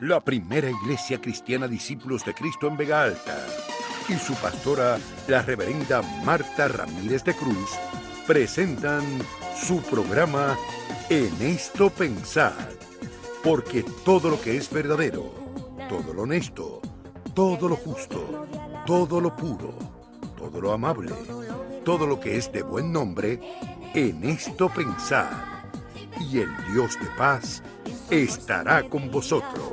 la primera iglesia cristiana Discípulos de Cristo en Vega Alta, y su pastora, la reverenda Marta Ramírez de Cruz, presentan su programa En esto pensad, porque todo lo que es verdadero, todo lo honesto, todo lo justo, todo lo puro, todo lo amable, todo lo que es de buen nombre, en esto pensad, y el Dios de paz estará con vosotros.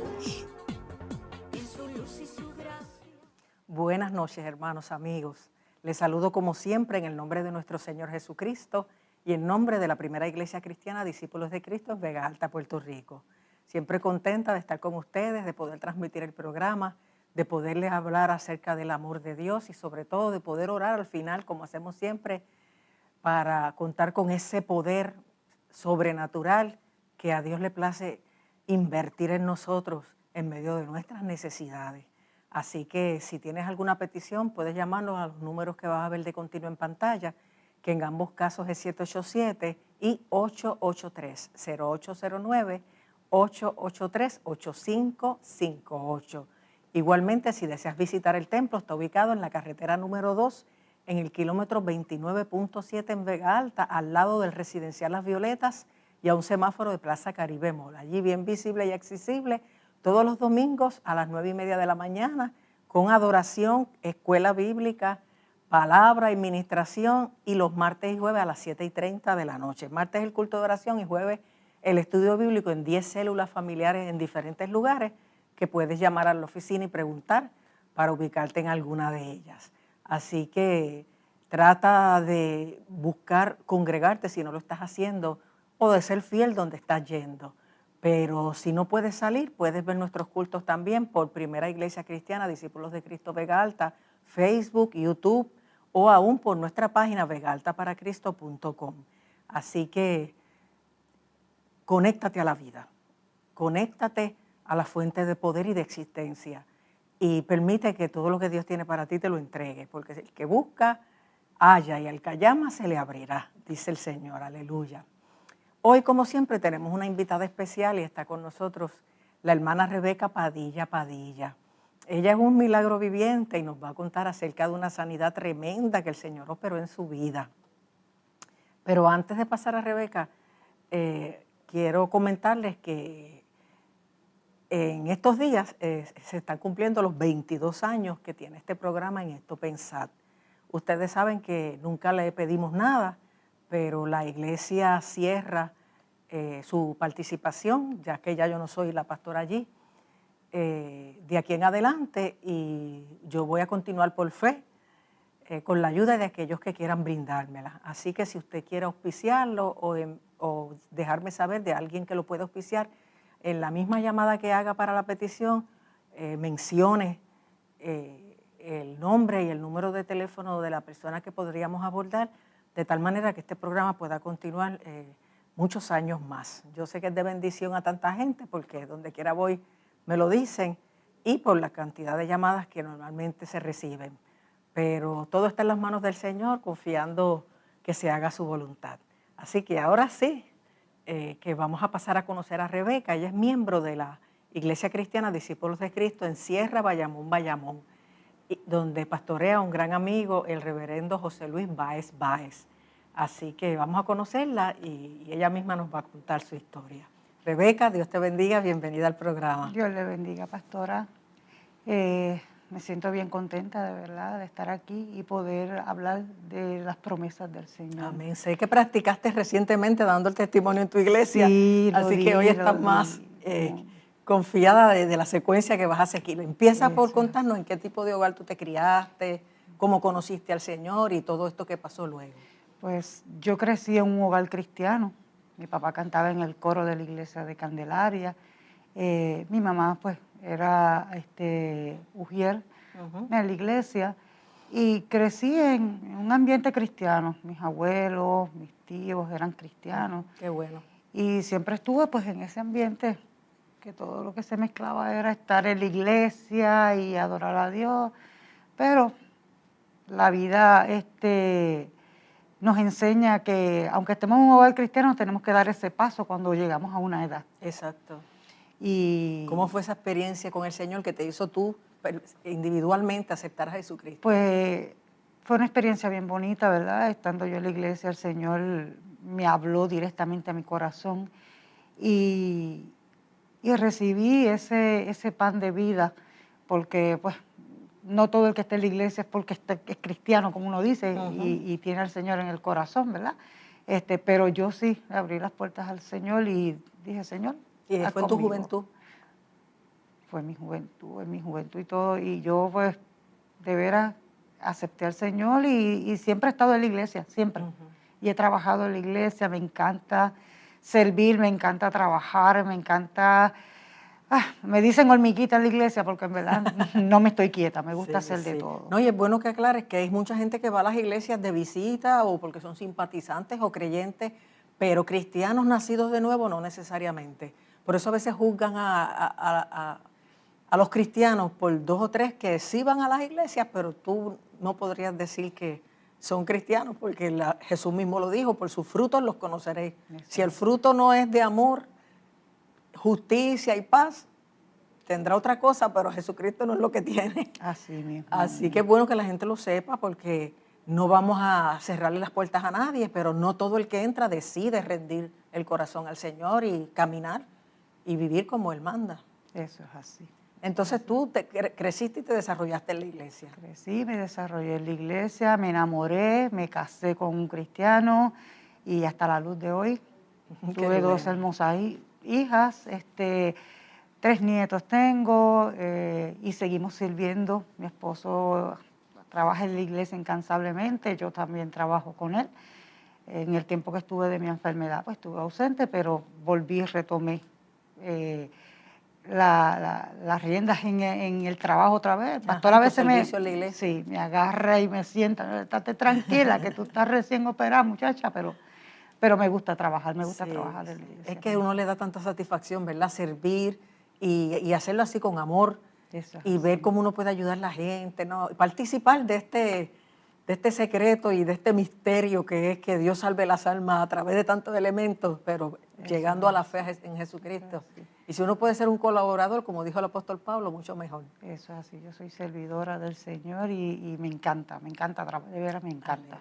Buenas noches, hermanos, amigos. Les saludo como siempre en el nombre de nuestro Señor Jesucristo y en nombre de la primera iglesia cristiana Discípulos de Cristo en Vega Alta, Puerto Rico. Siempre contenta de estar con ustedes, de poder transmitir el programa, de poderles hablar acerca del amor de Dios y sobre todo de poder orar al final, como hacemos siempre, para contar con ese poder sobrenatural que a Dios le place invertir en nosotros en medio de nuestras necesidades. Así que si tienes alguna petición, puedes llamarnos a los números que vas a ver de continuo en pantalla, que en ambos casos es 787 y 883-0809, 883-8558. Igualmente, si deseas visitar el templo, está ubicado en la carretera número 2, en el kilómetro 29.7 en Vega Alta, al lado del residencial Las Violetas y a un semáforo de Plaza Caribe Mall. Allí bien visible y accesible, todos los domingos a las 9:30 de la mañana, con adoración, escuela bíblica, palabra y ministración, y los martes y jueves a las 7:30 de la noche. Martes el culto de oración y jueves el estudio bíblico en 10 células familiares en diferentes lugares, que puedes llamar a la oficina y preguntar para ubicarte en alguna de ellas. Así que trata de buscar congregarte si no lo estás haciendo, o de ser fiel donde estás yendo. Pero si no puedes salir, puedes ver nuestros cultos también por Primera Iglesia Cristiana, Discípulos de Cristo Vega Alta, Facebook, YouTube, o aún por nuestra página vegaaltaparacristo.com. Así que conéctate a la vida, conéctate a la fuente de poder y de existencia, y permite que todo lo que Dios tiene para ti te lo entregue, porque el que busca, halla, y al que llama se le abrirá, dice el Señor, aleluya. Hoy, como siempre, tenemos una invitada especial y está con nosotros la hermana Rebeca Padilla Padilla. Ella es un milagro viviente y nos va a contar acerca de una sanidad tremenda que el Señor operó en su vida. Pero antes de pasar a Rebeca, quiero comentarles que en estos días se están cumpliendo los 22 años que tiene este programa En esto pensad. Ustedes saben que nunca le pedimos nada, pero la iglesia cierra su participación, ya que ya yo no soy la pastora allí, de aquí en adelante, y yo voy a continuar por fe, con la ayuda de aquellos que quieran brindármela. Así que si usted quiere auspiciarlo o dejarme saber de alguien que lo pueda auspiciar, en la misma llamada que haga para la petición, mencione el nombre y el número de teléfono de la persona que podríamos abordar, de tal manera que este programa pueda continuar muchos años más. Yo sé que es de bendición a tanta gente, porque donde quiera voy me lo dicen, y por la cantidad de llamadas que normalmente se reciben. Pero todo está en las manos del Señor, confiando que se haga su voluntad. Así que ahora sí, que vamos a pasar a conocer a Rebeca. Ella es miembro de la Iglesia Cristiana Discípulos de Cristo en Sierra, Bayamón, Bayamón, donde pastorea un gran amigo, el reverendo José Luis Báez Báez. Así que vamos a conocerla y ella misma nos va a contar su historia. Rebeca, Dios te bendiga, bienvenida al programa. Dios le bendiga, pastora. Me siento bien contenta, de verdad, de estar aquí y poder hablar de las promesas del Señor. Amén. Sé que practicaste recientemente dando el testimonio en tu iglesia, Sí, así que hoy estás más confiada de la secuencia que vas a seguir. Empieza por contarnos en qué tipo de hogar tú te criaste, cómo conociste al Señor y todo esto que pasó luego. Pues yo crecí en un hogar cristiano. Mi papá cantaba en el coro de la iglesia de Candelaria. Mi mamá pues era ujier en la iglesia, y crecí en un ambiente cristiano. Mis abuelos, mis tíos eran cristianos. Qué bueno. Y siempre estuve pues en ese ambiente, que todo lo que se mezclaba era estar en la iglesia y adorar a Dios. Pero la vida nos enseña que aunque estemos en un hogar cristiano, tenemos que dar ese paso cuando llegamos a una edad. Exacto. Y ¿Cómo fue esa experiencia con el Señor que te hizo tú individualmente aceptar a Jesucristo? pues fue una experiencia bien bonita, ¿verdad? Estando yo en la iglesia, el Señor me habló directamente a mi corazón y, y recibí ese pan de vida, porque pues no todo el que está en la iglesia es porque es cristiano, como uno dice, y tiene al Señor en el corazón, ¿verdad? Pero yo sí abrí las puertas al Señor y dije, Señor, ¿Y haz fue en tu conmigo. juventud? Fue en mi juventud y todo, y yo pues de veras acepté al Señor y siempre he estado en la iglesia, siempre. Y he trabajado en la iglesia, me encanta servir, me encanta trabajar, me encanta... me dicen hormiguita en la iglesia porque en verdad no me estoy quieta, me gusta hacer de todo. No, y es bueno que aclares que hay mucha gente que va a las iglesias de visita o porque son simpatizantes o creyentes, pero cristianos nacidos de nuevo no necesariamente. Por eso a veces juzgan a los cristianos por 2 o 3 que sí van a las iglesias, pero tú no podrías decir que son cristianos porque Jesús mismo lo dijo, por sus frutos los conoceréis. Si el fruto no es de amor, justicia y paz, tendrá otra cosa, pero Jesucristo no es lo que tiene. Así mismo. Así que es bueno que la gente lo sepa porque no vamos a cerrarle las puertas a nadie, pero no todo el que entra decide rendir el corazón al Señor y caminar y vivir como Él manda. Eso es así. Entonces tú creciste y te desarrollaste en la iglesia. Crecí, me desarrollé en la iglesia, me enamoré, me casé con un cristiano y hasta la luz de hoy tuve 2 hermosas hijas, 3 nietos tengo y seguimos sirviendo. Mi esposo trabaja en la iglesia incansablemente, yo también trabajo con él. En el tiempo que estuve de mi enfermedad, pues estuve ausente, pero volví y retomé las riendas en el trabajo otra vez. El pastor a veces me agarra y me sienta, estate tranquila, que tú estás recién operada, muchacha, pero me gusta trabajar, me gusta trabajar en la iglesia. Es que uno le da tanta satisfacción, ¿verdad? Servir y hacerlo así con amor y ver cómo uno puede ayudar a la gente, ¿no? Participar de este secreto y de este misterio que es que Dios salve las almas a través de tantos elementos, pero llegando a la fe en Jesucristo. Y si uno puede ser un colaborador, como dijo el apóstol Pablo, mucho mejor. Eso es así, yo soy servidora del Señor y me encanta de veras me encanta.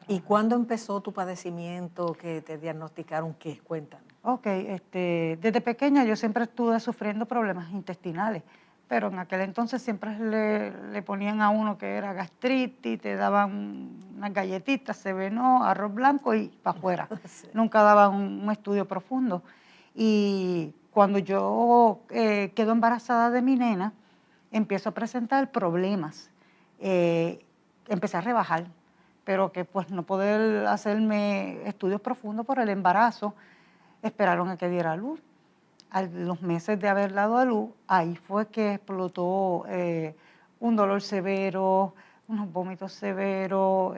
¿Y cuándo empezó tu padecimiento que te diagnosticaron qué? Cuéntame. Ok, desde pequeña yo siempre estuve sufriendo problemas intestinales, pero en aquel entonces siempre le ponían a uno que era gastritis, te daban unas galletitas, Sevenó, arroz blanco y para afuera. Sí. Nunca daban un estudio profundo. Y cuando yo quedo embarazada de mi nena, empiezo a presentar problemas. Empecé a rebajar, pero que pues no poder hacerme estudios profundos por el embarazo, esperaron a que diera luz. A los meses de haber dado a luz, ahí fue que explotó un dolor severo, unos vómitos severos,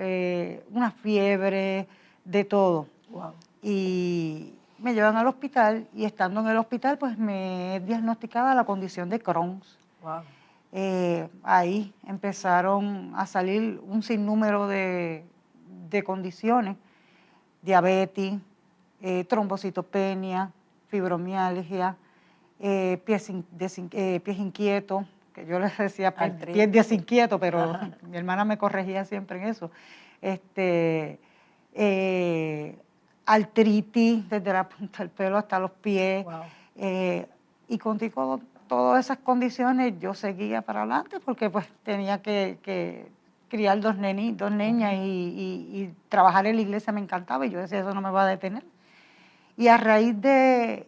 una fiebre, de todo. Wow. Y me llevan al hospital y estando en el hospital pues me diagnosticada la condición de Crohn. Wow. Ahí empezaron a salir un sinnúmero de condiciones, diabetes, trombocitopenia, fibromialgia, pies inquietos, que yo les decía pies desinquietos, pero mi hermana me corregía siempre en eso. Artritis, desde la punta del pelo hasta los pies. Wow. Y contigo todas esas condiciones yo seguía para adelante porque pues tenía que criar 2 niñas y trabajar en la iglesia me encantaba y yo decía, eso no me va a detener. Y a raíz de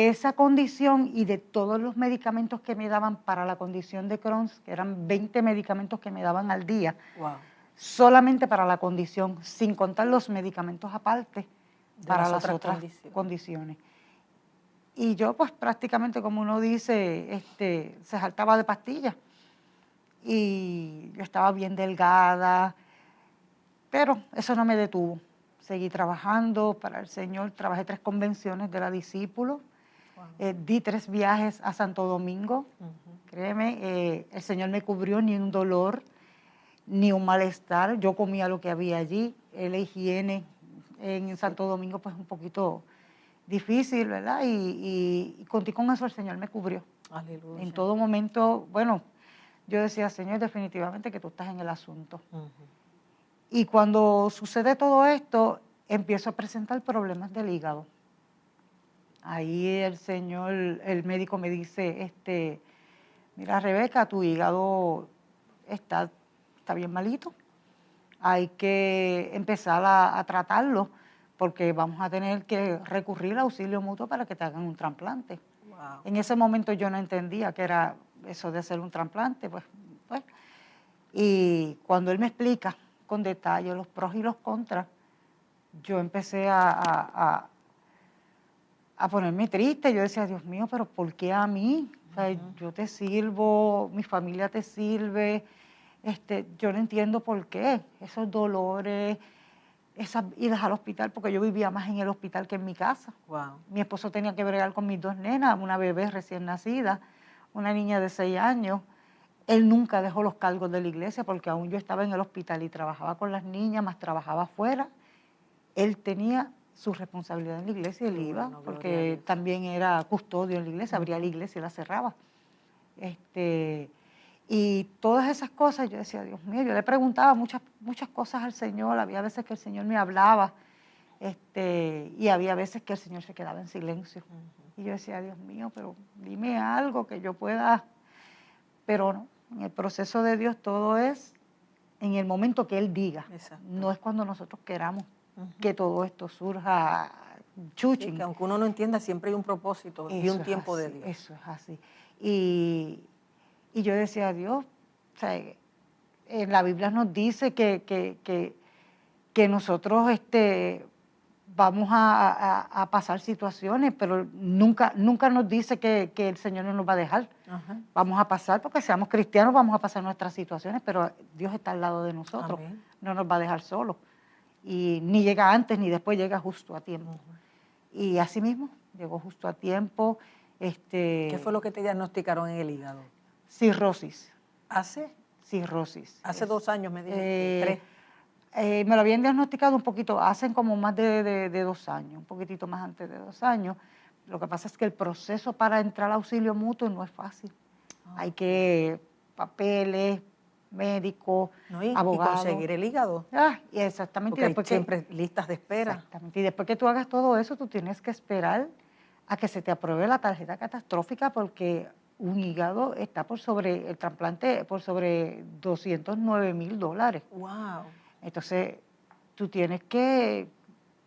esa condición y de todos los medicamentos que me daban para la condición de Crohn, que eran 20 medicamentos que me daban al día, wow, solamente para la condición, sin contar los medicamentos aparte para las otras condiciones. Y yo pues prácticamente, como uno dice, se saltaba de pastillas. Y yo estaba bien delgada, pero eso no me detuvo. Seguí trabajando para el Señor, trabajé 3 convenciones de la Discípulo, wow, di 3 viajes a Santo Domingo, créeme, el Señor me cubrió, ni un dolor, ni un malestar, yo comía lo que había allí, la higiene en Santo Domingo pues un poquito difícil, ¿verdad? Y con eso el Señor me cubrió. Aleluya. En todo momento, bueno, yo decía, Señor, definitivamente que tú estás en el asunto. Y cuando sucede todo esto, empiezo a presentar problemas del hígado. Ahí el médico me dice, mira, Rebeca, tu hígado está bien malito. Hay que empezar a tratarlo porque vamos a tener que recurrir al auxilio mutuo para que te hagan un trasplante. Wow. En ese momento yo no entendía qué era eso de hacer un trasplante. Pues. Y cuando él me explica con detalle los pros y los contras, yo empecé a ponerme triste. Yo decía, Dios mío, pero ¿por qué a mí? O sea, yo te sirvo, mi familia te sirve. Yo no entiendo por qué. Esos dolores, esas idas al hospital, porque yo vivía más en el hospital que en mi casa. Wow. Mi esposo tenía que bregar con mis dos nenas, una bebé recién nacida, una niña de 6 años. Él nunca dejó los cargos de la iglesia porque aún yo estaba en el hospital y trabajaba con las niñas, más trabajaba afuera. Él tenía su responsabilidad en la iglesia y él iba, porque también era custodio en la iglesia, abría la iglesia y la cerraba. Y todas esas cosas, yo decía, Dios mío, yo le preguntaba muchas cosas al Señor, había veces que el Señor me hablaba, y había veces que el Señor se quedaba en silencio. Y yo decía, Dios mío, pero dime algo que yo pueda, pero no, en el proceso de Dios todo es en el momento que Él diga. Exacto. No es cuando nosotros queramos que todo esto surja chuchín. Sí, que aunque uno no entienda, siempre hay un propósito y un tiempo de Dios. Eso es así. Y yo decía, Dios, o sea, en la Biblia nos dice que nosotros vamos a pasar situaciones, pero nunca nos dice que el Señor no nos va a dejar. Vamos a pasar, porque seamos cristianos, vamos a pasar nuestras situaciones, pero Dios está al lado de nosotros. Amén. No nos va a dejar solos. Y ni llega antes ni después, llega justo a tiempo. Y así mismo, llegó justo a tiempo. ¿Qué fue lo que te diagnosticaron en el hígado? Cirrosis. ¿Hace? Cirrosis. Hace 2 años me dijiste, 3. Me lo habían diagnosticado un poquito, hace como más de 2 años, un poquitito más antes de 2 años. Lo que pasa es que el proceso para entrar al auxilio mutuo no es fácil. Hay que papeles, médico, abogado. Y conseguir el hígado. Y exactamente. Porque hay siempre listas de espera. Exactamente. Y después que tú hagas todo eso, tú tienes que esperar a que se te apruebe la tarjeta catastrófica, porque un hígado está el trasplante por sobre $209,000. Wow. Entonces, tú tienes que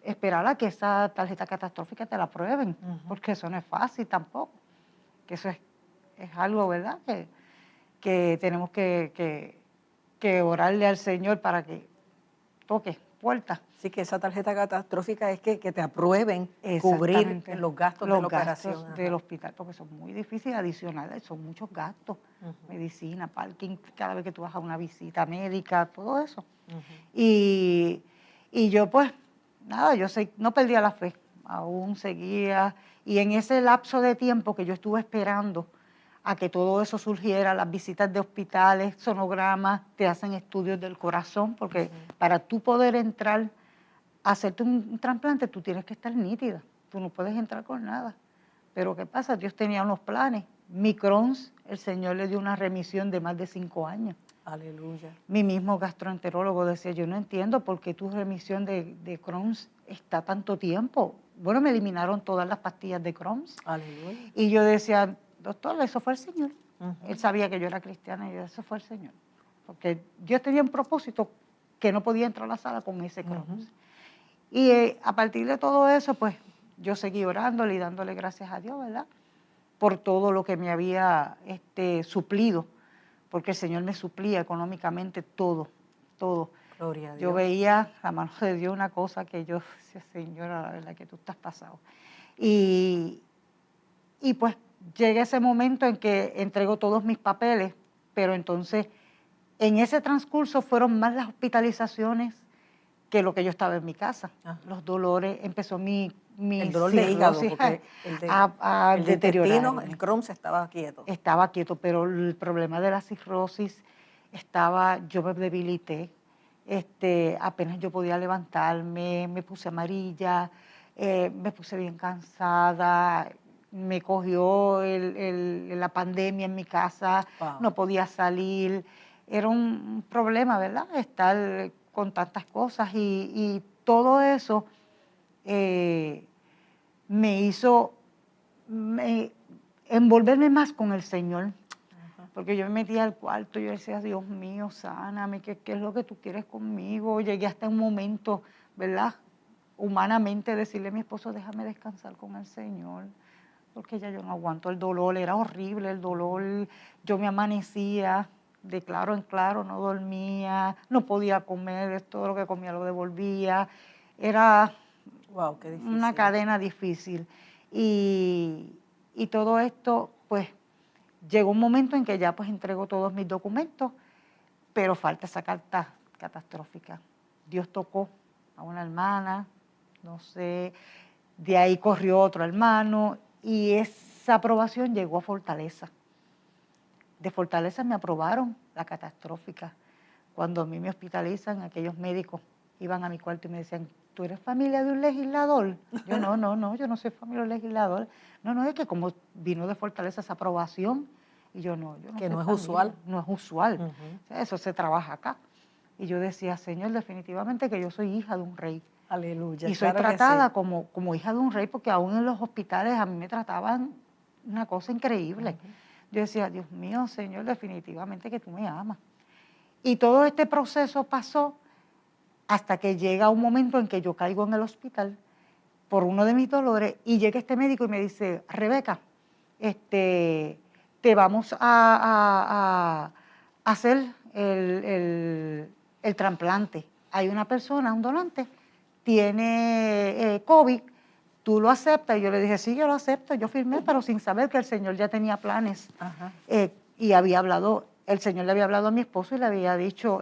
esperar a que esa tarjeta catastrófica te la aprueben, porque eso no es fácil tampoco. Que eso es algo, ¿verdad? Que tenemos que orarle al Señor para que toque puertas. Sí, que esa tarjeta catastrófica es que te aprueben cubrir los gastos de la operación. Los gastos del hospital, porque son muy difíciles, adicionales, son muchos gastos. Medicina, parking, cada vez que tú vas a una visita médica, todo eso. Y yo pues, nada, no perdía la fe, aún seguía. Y en ese lapso de tiempo que yo estuve esperando a que todo eso surgiera, las visitas de hospitales, sonogramas, te hacen estudios del corazón, porque para tú poder entrar a hacerte un trasplante, tú tienes que estar nítida, tú no puedes entrar con nada. Pero ¿qué pasa? Dios tenía unos planes. Mi Crohn's, el Señor le dio una remisión de más de 5 años. Aleluya. Mi mismo gastroenterólogo decía, yo no entiendo por qué tu remisión de Crohn's está tanto tiempo. Bueno, me eliminaron todas las pastillas de Crohn's. Aleluya. Y yo decía, doctor, eso fue el Señor. Él sabía que yo era cristiana y yo, eso fue el Señor. Porque Dios tenía un propósito que no podía entrar a la sala con ese Crohn's. Y a partir de todo eso, pues yo seguí orándole y dándole gracias a Dios, ¿verdad? Por todo lo que me había suplido, porque el Señor me suplía económicamente todo. Gloria a Dios. Yo veía la mano de Dios, una cosa que yo decía, Señora, la verdad que tú estás pasado. Y pues llega ese momento en que entrego todos mis papeles, pero entonces en ese transcurso fueron más las hospitalizaciones que lo que yo estaba en mi casa. Los dolores, empezó mi el dolor de hígado, porque el de intestino, el Crohn's estaba quieto. Estaba quieto, pero el problema de la cirrosis yo me debilité, apenas yo podía levantarme, me puse amarilla, Me puse bien cansada, me cogió la pandemia en mi casa, Wow. no podía salir. Era un problema, ¿verdad? Estar con tantas cosas y todo eso me hizo envolverme más con el Señor. Porque yo me metía al cuarto y yo decía, Dios mío, sáname, ¿qué es lo que tú quieres conmigo? Llegué hasta un momento, ¿verdad? Humanamente decirle a mi esposo, déjame descansar con el Señor, porque ya yo no aguanto el dolor, era horrible el dolor, yo me amanecía de claro en claro, no dormía, no podía comer, todo lo que comía lo devolvía, era Wow, qué difícil. una cadena difícil. Y todo esto, pues, llegó un momento en que ya pues entrego todos mis documentos, pero falta esa carta catastrófica. Dios tocó a una hermana, no sé, de ahí corrió otro hermano y esa aprobación llegó a Fortaleza. De Fortaleza me aprobaron la catastrófica. Cuando a mí me hospitalizan, aquellos médicos iban a mi cuarto y me decían, ¿tú eres familia de un legislador? Yo no, yo no soy familia de un legislador. No, es que como vino de Fortaleza esa aprobación, y yo no que soy no es familia, usual. No es usual. Uh-huh. O sea, eso se trabaja acá. Y yo decía, Señor, definitivamente que yo soy hija de un rey. Aleluya. Y soy claro tratada sí. como hija de un rey, porque aún en los hospitales a mí me trataban una cosa increíble. Uh-huh. Yo decía, Dios mío, Señor, definitivamente que tú me amas. Y todo este proceso pasó hasta que llega un momento en que yo caigo en el hospital por uno de mis dolores y llega este médico y me dice, Rebeca, te vamos a hacer el trasplante. Hay una persona, un donante, tiene COVID, ¿tú lo aceptas? Y yo le dije, sí, yo lo acepto, yo firmé, pero sin saber que el Señor ya tenía planes. Y había hablado, el Señor le había hablado a mi esposo y le había dicho,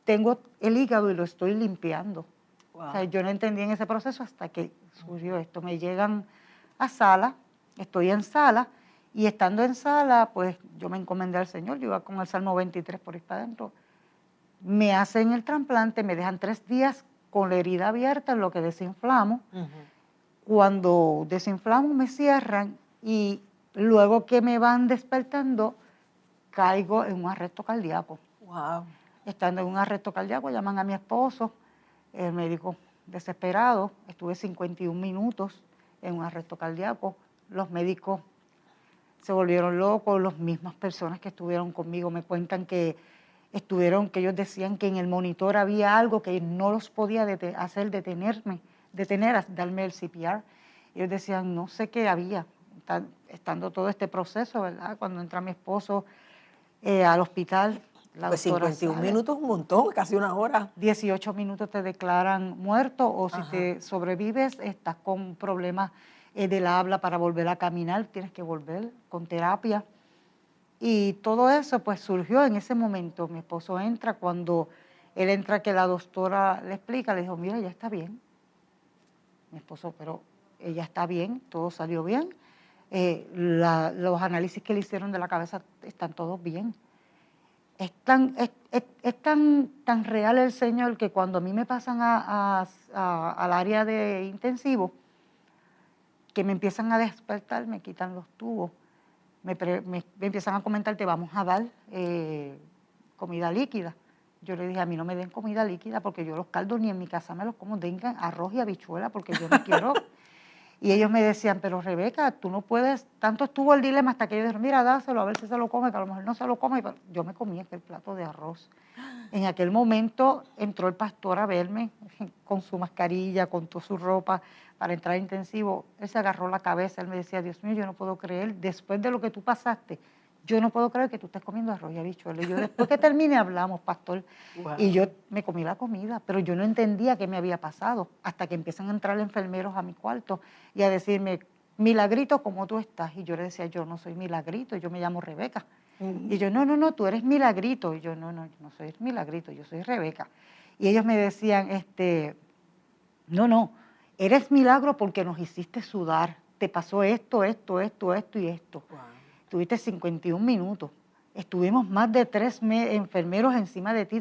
tengo el hígado y lo estoy limpiando. Wow. O sea, yo no entendí en ese proceso hasta que surgió esto. Me llegan a sala, estoy en sala, y estando en sala, pues yo me encomendé al Señor, yo iba con el Salmo 23 por ahí para adentro. Me hacen el trasplante, me dejan 3 días con la herida abierta en lo que desinflamo. Uh-huh. Cuando desinflamo me cierran y luego que me van despertando, caigo en un arresto cardíaco. Wow. Estando en un arresto cardíaco, llaman a mi esposo, el médico desesperado, estuve 51 minutos en un arresto cardíaco, los médicos se volvieron locos, las mismas personas que estuvieron conmigo me cuentan que ellos decían que en el monitor había algo que no los podía darme el CPR. Ellos decían, no sé qué había, estando todo este proceso, ¿verdad? Cuando entra mi esposo al hospital, la pues 51 minutos, un montón, casi una hora. 18 minutos te declaran muerto o si te sobrevives, estás con problemas del habla para volver a caminar, tienes que volver con terapia. Y todo eso pues surgió en ese momento. Mi esposo entra, cuando él entra que la doctora le explica, le dijo, mira, ella está bien. Mi esposo, pero ella está bien, todo salió bien. Los análisis que le hicieron de la cabeza están todos bien. Es tan real el Señor que cuando a mí me pasan al área de intensivo, que me empiezan a despertar, me quitan los tubos, me empiezan a comentar, te vamos a dar comida líquida. Yo le dije, a mí no me den comida líquida porque yo los caldos ni en mi casa me los como, dengan arroz y habichuela porque yo no quiero. Y ellos me decían, pero Rebeca, tú no puedes, tanto estuvo el dilema hasta que yo dije, mira, dáselo a ver si se lo come, que a lo mejor no se lo come. Yo me comí aquel plato de arroz. En aquel momento entró el pastor a verme con su mascarilla, con toda su ropa para entrar intensivo. Él se agarró la cabeza, él me decía, Dios mío, yo no puedo creer, después de lo que tú pasaste, yo no puedo creer que tú estés comiendo arroz y habichuelas. Y yo, después que termine, hablamos, pastor. Wow. Y yo me comí la comida, pero yo no entendía qué me había pasado, hasta que empiezan a entrar enfermeros a mi cuarto y a decirme, Milagrito, ¿cómo tú estás? Y yo le decía, yo no soy Milagrito, yo me llamo Rebeca. Y yo, no, tú eres Milagrito. Y yo, no soy Milagrito, yo soy Rebeca. Y ellos me decían, no, eres milagro porque nos hiciste sudar, te pasó esto y esto. Wow. Tuviste 51 minutos, estuvimos más de 3 enfermeros encima de ti,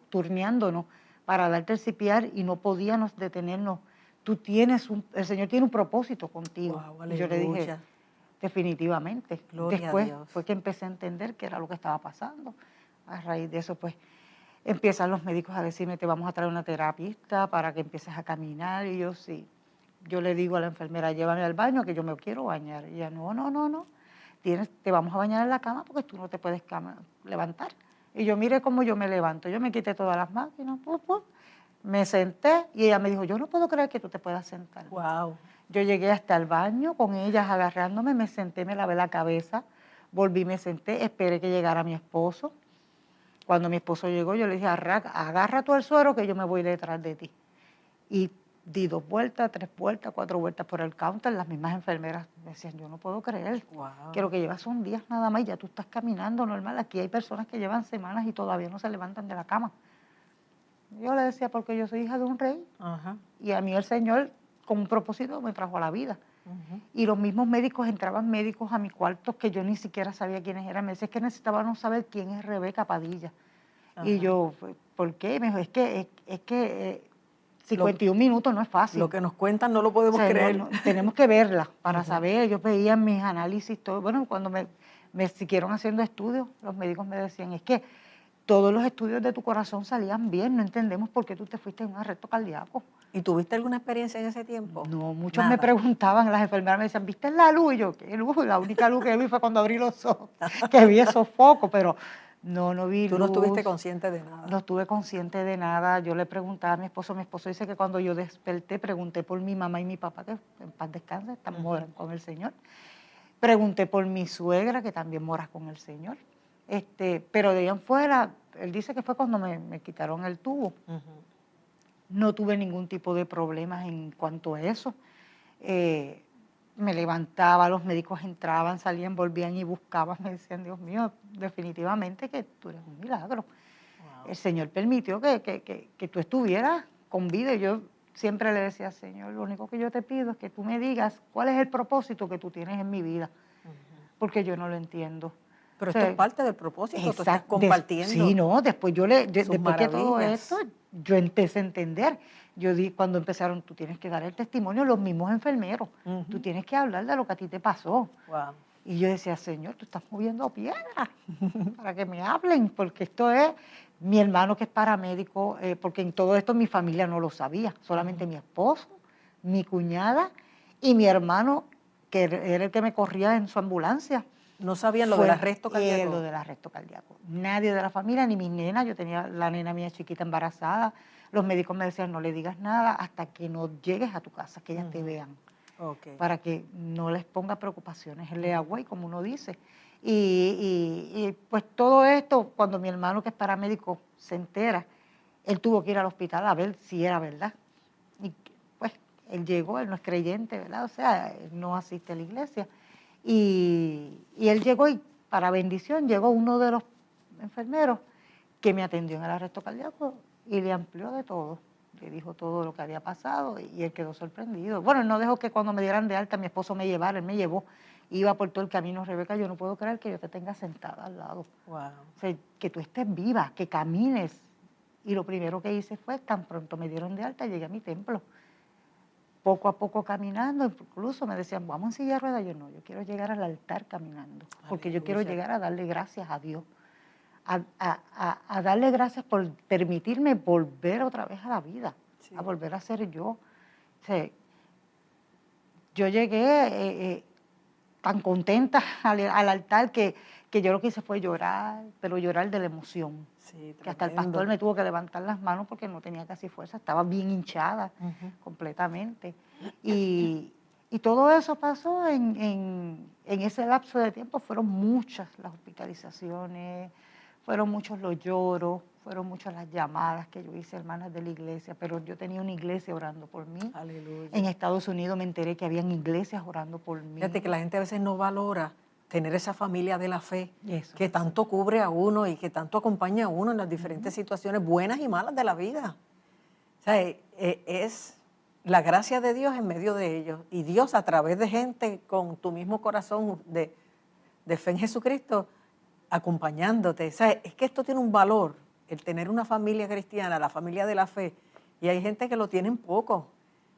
turneándonos para darte el CPR y no podíamos detenernos el Señor tiene un propósito contigo. Wow, y yo le dije, aleluya. definitivamente. Gloria a Después Dios. fue que empecé a entender qué era lo que estaba pasando. A raíz de eso, pues, empiezan los médicos a decirme, te vamos a traer una terapista para que empieces a caminar. Y yo, sí. Yo le digo a la enfermera, llévame al baño que yo me quiero bañar. Y ella, no. Te vamos a bañar en la cama porque tú no te puedes levantar. Y yo, mire cómo yo me levanto. Yo me quité todas las máquinas, me senté y ella me dijo, yo no puedo creer que tú te puedas sentar. Wow. Yo llegué hasta el baño con ellas agarrándome, me senté, me lavé la cabeza, volví, me senté, esperé que llegara mi esposo. Cuando mi esposo llegó, yo le dije, agarra tú el suero que yo me voy detrás de ti. Y di 2 vueltas, 3 vueltas, 4 vueltas por el counter. Las mismas enfermeras me decían, yo no puedo creer que lo que llevas son días nada más y ya tú estás caminando normal. Aquí hay personas que llevan semanas y todavía no se levantan de la cama. Yo le decía, porque yo soy hija de un rey. Ajá. Y a mí el Señor, con un propósito, me trajo a la vida. Y los mismos médicos, entraban médicos a mi cuarto que yo ni siquiera sabía quiénes eran. Me decía, es que necesitábamos saber quién es Rebeca Padilla. Ajá. Y yo, ¿por qué? Me dijo, es que 51 minutos no es fácil. Lo que nos cuentan no lo podemos creer. Tenemos que verla para saber. Ellos veían mis análisis, todo. Bueno, cuando me siguieron haciendo estudios, los médicos me decían, es que todos los estudios de tu corazón salían bien, no entendemos por qué tú te fuiste en un arresto cardíaco. ¿Y tuviste alguna experiencia en ese tiempo? No, muchos me preguntaban, las enfermeras me decían, ¿viste la luz? Y yo, ¿qué luz? La única luz que vi fue cuando abrí los ojos, que vi esos focos, pero no vi luz. ¿Tú no estuviste consciente de nada? No estuve consciente de nada. Yo le preguntaba a mi esposo dice que cuando yo desperté, pregunté por mi mamá y mi papá, que en paz descanse, están moran con el Señor. Pregunté por mi suegra, que también mora con el Señor. Pero de ahí en fuera, él dice que fue cuando me quitaron el tubo. No tuve ningún tipo de problemas en cuanto a eso. Me levantaba, los médicos entraban, salían, volvían y buscaban. Me decían, Dios mío, definitivamente que tú eres un milagro. Wow. El Señor permitió que tú estuvieras con vida. Y yo siempre le decía, Señor, lo único que yo te pido es que tú me digas cuál es el propósito que tú tienes en mi vida. Porque yo no lo entiendo. Pero esto es parte del propósito, tú estás compartiendo. Sí, no, después después que todo esto, yo empecé a entender. Cuando empezaron, tú tienes que dar el testimonio, los mismos enfermeros, tú tienes que hablar de lo que a ti te pasó. Wow. Y yo decía, Señor, tú estás moviendo piedras para que me hablen, porque esto es mi hermano que es paramédico, porque en todo esto mi familia no lo sabía, solamente mi esposo, mi cuñada y mi hermano, que era el que me corría en su ambulancia. ¿No sabían lo del arresto cardíaco? Lo del arresto cardíaco. Nadie de la familia, ni mis nenas. Yo tenía la nena mía chiquita embarazada. Los médicos me decían, no le digas nada hasta que no llegues a tu casa, que ellas te vean. Okay. Para que no les ponga preocupaciones el agua, como uno dice. Y pues todo esto, cuando mi hermano, que es paramédico, se entera, él tuvo que ir al hospital a ver si era verdad. Y pues él llegó, él no es creyente, ¿verdad? O sea, él no asiste a la iglesia. Y él llegó y, para bendición, llegó uno de los enfermeros que me atendió en el arresto cardíaco y le amplió de todo. Le dijo todo lo que había pasado y él quedó sorprendido. Bueno, él no dejó que cuando me dieran de alta mi esposo me llevara, él me llevó. Iba por todo el camino, Rebeca, yo no puedo creer que yo te tenga sentada al lado. Wow. O sea, que tú estés viva, que camines. Y lo primero que hice fue, tan pronto me dieron de alta, llegué a mi templo. Poco a poco caminando, incluso me decían, vamos en silla de ruedas. Yo no, yo quiero llegar al altar caminando, porque yo quiero llegar a darle gracias a Dios, a darle gracias por permitirme volver otra vez a la vida, sí, a volver a ser yo. O sea, yo llegué tan contenta al altar que yo lo que hice fue llorar, pero llorar de la emoción. Sí, que hasta el pastor me tuvo que levantar las manos porque no tenía casi fuerza, estaba bien hinchada completamente. Y todo eso pasó en ese lapso de tiempo. Fueron muchas las hospitalizaciones, fueron muchos los lloros, fueron muchas las llamadas que yo hice, hermanas de la iglesia, pero yo tenía una iglesia orando por mí. Aleluya. En Estados Unidos me enteré que habían iglesias orando por mí. Fíjate que la gente a veces no valora tener esa familia de la fe, que tanto cubre a uno y que tanto acompaña a uno en las diferentes situaciones buenas y malas de la vida. O sea, es la gracia de Dios en medio de ellos. Y Dios, a través de gente con tu mismo corazón de fe en Jesucristo, acompañándote. O sea, es que esto tiene un valor, el tener una familia cristiana, la familia de la fe. Y hay gente que lo tienen poco.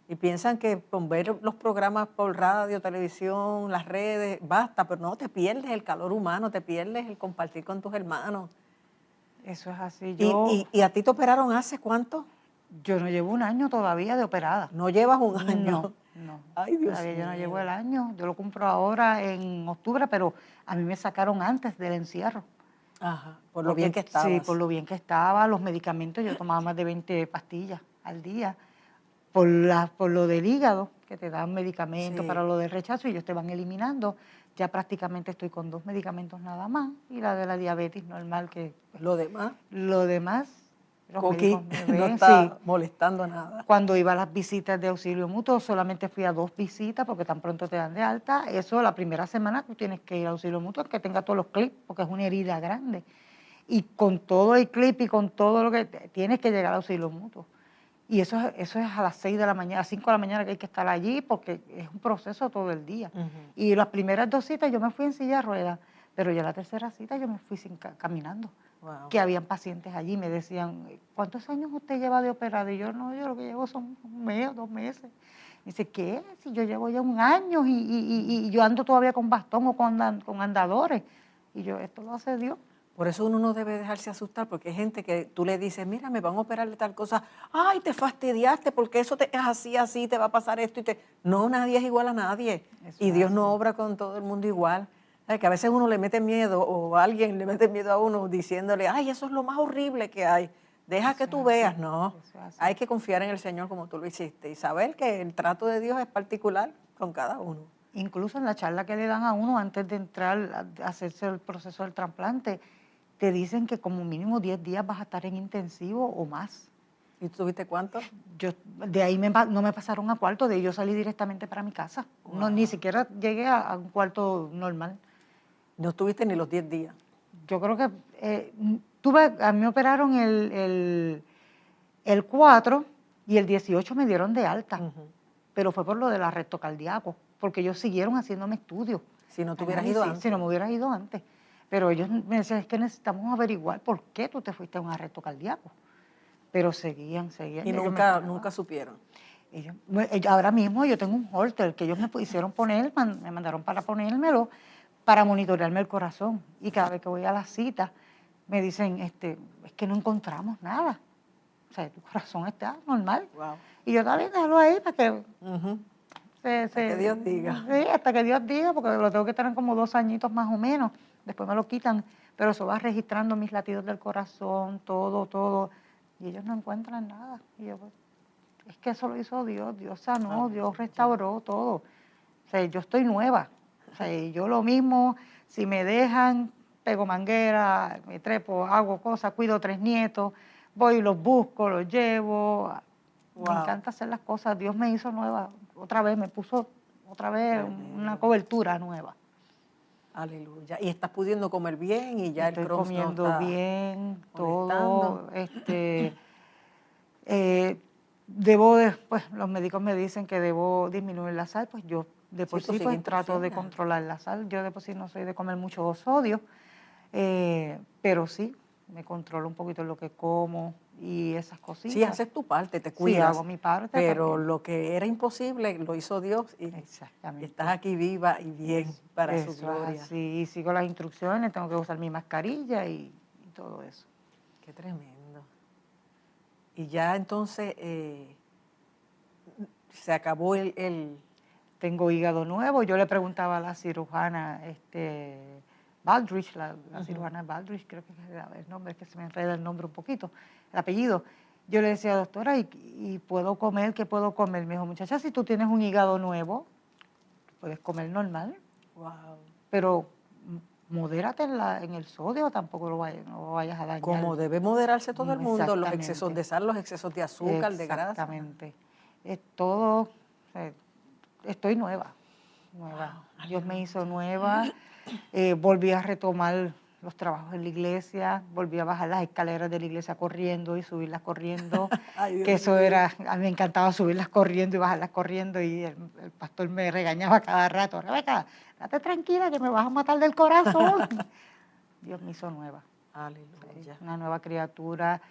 Y piensan que con ver los programas por radio, televisión, las redes, basta, pero no, te pierdes el calor humano, te pierdes el compartir con tus hermanos. Eso es así. ¿Y a ti te operaron hace cuánto? Yo no llevo un año todavía de operada. ¿No llevas un año? No. Ay, Dios Todavía mío. yo no llevo el año. Yo lo cumplo ahora en octubre, pero a mí me sacaron antes del encierro. Ajá, por lo bien que estabas. Sí, por lo bien que estaba. Los medicamentos, yo tomaba más de 20 pastillas al día. Por lo del hígado, que te dan medicamentos Sí. para lo del rechazo y ellos te van eliminando. Ya prácticamente estoy con 2 medicamentos nada más y la de la diabetes normal que... Lo demás, Lo demás, los Coqui médicos me no ven, está sí. molestando nada. Cuando iba a las visitas de auxilio mutuo, solamente fui a 2 visitas porque tan pronto te dan de alta. Eso la primera semana tú tienes que ir a auxilio mutuo, que tenga todos los clips, porque es una herida grande. Y con todo el clip y con todo lo que tienes que llegar a auxilio mutuo. Y eso es a las 6 de la mañana, a las 5 de la mañana que hay que estar allí porque es un proceso todo el día. Y las primeras 2 citas yo me fui en silla de ruedas, pero ya la tercera cita yo me fui caminando. Wow. Que habían pacientes allí, me decían, ¿cuántos años usted lleva de operado? Y yo, no, yo lo que llevo son 1 mes o 2 meses. Dice, ¿qué? Si yo llevo ya 1 año y yo ando todavía con bastón o con andadores. Y yo, esto lo hace Dios. Por eso uno no debe dejarse asustar, porque hay gente que tú le dices, mira, me van a operar de tal cosa, ay, te fastidiaste, porque eso es así, te va a pasar esto. No, nadie es igual a nadie. Eso Y es Dios así. no obra con todo el mundo igual. ¿Sabes? Que a veces uno le mete miedo, o alguien le mete miedo a uno diciéndole, ay, eso es lo más horrible que hay. Deja Eso que tú es veas, así, no. eso es así. Hay que confiar en el Señor como tú lo hiciste y saber que el trato de Dios es particular con cada uno. Incluso en la charla que le dan a uno antes de entrar a hacerse el proceso del trasplante, te dicen que como mínimo 10 días vas a estar en intensivo o más. ¿Y tú tuviste cuánto? Yo, de ahí no me pasaron a cuarto, de ahí yo salí directamente para mi casa. Wow. No, ni siquiera llegué a un cuarto normal. No estuviste ni los 10 días. Yo creo que a mí me operaron el 4 y el 18 me dieron de alta, pero fue por lo del arresto cardíaco, porque ellos siguieron haciéndome estudios. Si no te hubieras ido antes. Si no me hubieras ido antes. Pero ellos me decían, es que necesitamos averiguar por qué tú te fuiste a un arresto cardíaco. Pero seguían. Y nunca supieron. Ahora mismo yo tengo un holter que ellos me hicieron poner, me mandaron para ponérmelo, para monitorearme el corazón. Y cada vez que voy a la cita, me dicen, es que no encontramos nada. O sea, tu corazón está normal. Wow. Y yo también déjalo ahí para que... Hasta que Dios diga. Sí, hasta que Dios diga, porque lo tengo que tener como 2 añitos más o menos. Después me lo quitan, pero eso va registrando mis latidos del corazón, todo. Y ellos no encuentran nada. Y yo, es que eso lo hizo Dios. Dios sanó, Dios restauró todo. O sea, yo estoy nueva. O sea, yo lo mismo, si me dejan, pego manguera, me trepo, hago cosas, cuido 3 nietos, voy y los busco, los llevo. Wow. Me encanta hacer las cosas. Dios me hizo nueva. Otra vez, me puso una cobertura nueva. Aleluya. Y estás pudiendo comer bien y ya Estoy el Crohn's comiendo no está bien, molestando. todo. Pues los médicos me dicen que debo disminuir la sal, pues yo de por sí pues, trato de controlar la sal. Yo de por sí no soy de comer mucho sodio, pero sí, me controlo un poquito lo que como y esas cositas. Sí, haces tu parte, te cuidas. Sí, hago mi parte. Pero también. lo que era imposible lo hizo Dios y estás aquí viva y bien para su gloria. Sí, y sigo las instrucciones, tengo que usar mi mascarilla y todo eso. Qué tremendo. Y ya entonces se acabó el... Tengo hígado nuevo. Yo le preguntaba a la cirujana, Baldrich, la cirujana Baldrich, creo que es el nombre, es que se me enreda el nombre un poquito, el apellido. Yo le decía, doctora, ¿y puedo comer? ¿Qué puedo comer? Me dijo, muchacha, si tú tienes un hígado nuevo, puedes comer normal. Wow. Pero modérate en el sodio, tampoco no lo vayas a dañar. Como debe moderarse todo el mundo, los excesos de sal, los excesos de azúcar, de grasa. Exactamente. Es todo, estoy nueva. Dios me hizo nueva. Volví a retomar los trabajos en la iglesia, volví a bajar las escaleras de la iglesia corriendo y subirlas corriendo. Ay, que eso era, a mí me encantaba subirlas corriendo y bajarlas corriendo y el pastor me regañaba cada rato, Rebeca, date tranquila que me vas a matar del corazón. Dios me hizo nueva. Aleluya. Una nueva criatura.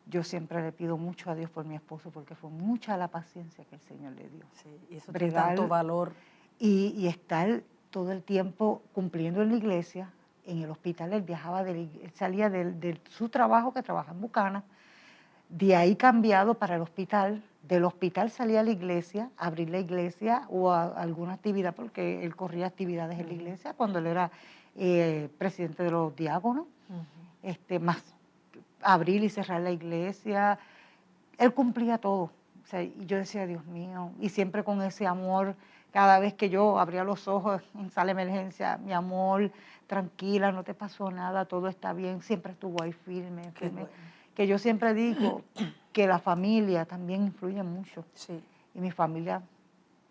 yo siempre le pido mucho a Dios por mi esposo porque fue mucha la paciencia que el Señor le dio. Sí, y eso tiene tanto valor. Y estar todo el tiempo cumpliendo en la iglesia, en el hospital. Él viajaba, él salía de su trabajo, que trabaja en Bucana, de ahí cambiado para el hospital. Del hospital salía a la iglesia, a abrir la iglesia o a alguna actividad, porque él corría actividades en la iglesia cuando él era presidente de los diáconos, más abrir y cerrar la iglesia. Él cumplía todo. O sea, y yo decía, Dios mío, y siempre con ese amor, cada vez que yo abría los ojos en sala de emergencia, mi amor, tranquila, no te pasó nada, todo está bien, siempre estuvo ahí firme. Bueno. Que yo siempre digo que la familia también influye mucho. Sí. Y mi familia,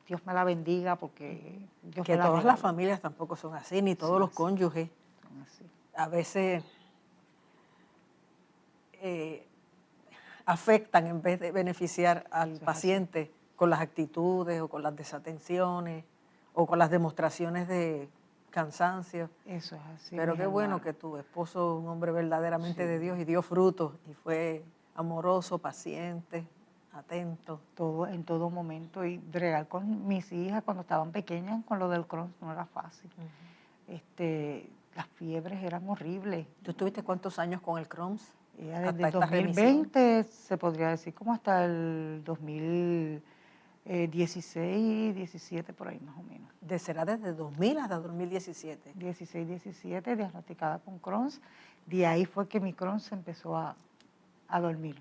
Dios me la bendiga, porque Dios que me la todas regala. las familias tampoco son así, ni todos los cónyuges. Son así. A veces afectan en vez de beneficiar al paciente con las actitudes o con las desatenciones o con las demostraciones de cansancio. Eso es así. Pero qué bueno que tu esposo es un hombre verdaderamente de Dios y dio frutos y fue amoroso, paciente, atento. Todo, en todo momento. Y bregar con mis hijas cuando estaban pequeñas con lo del Crohn no era fácil. Las fiebres eran horribles. ¿Tú estuviste cuántos años con el Crohn? Desde el 2020, se podría decir, como hasta el 2016, 17, por ahí más o menos. Será desde 2000 hasta 2017. 16, 17, diagnosticada con Crohn's. De ahí fue que mi Crohn se empezó a dormir.